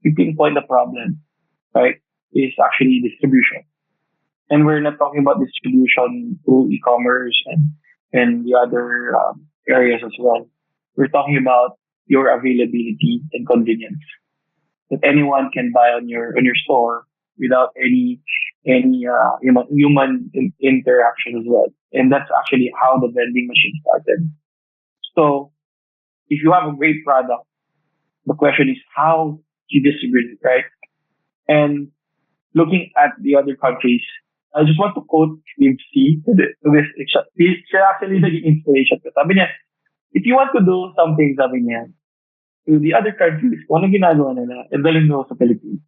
you pinpoint the problem, right, is actually distribution. And we're not talking about distribution through e-commerce and the other areas as well. We're talking about your availability and convenience that anyone can buy on your store without any human interaction as well. And that's actually how the vending machine started. So if you have a great product, the question is how you distribute it, right? And looking at the other countries, I just want to quote Steve C. To this. Siya actually naging inspiration ko. Sabi niya, if you want to do something, sabi niya, to the other countries, kung ano ginagawa nila, and dalhin mo sa Philippines.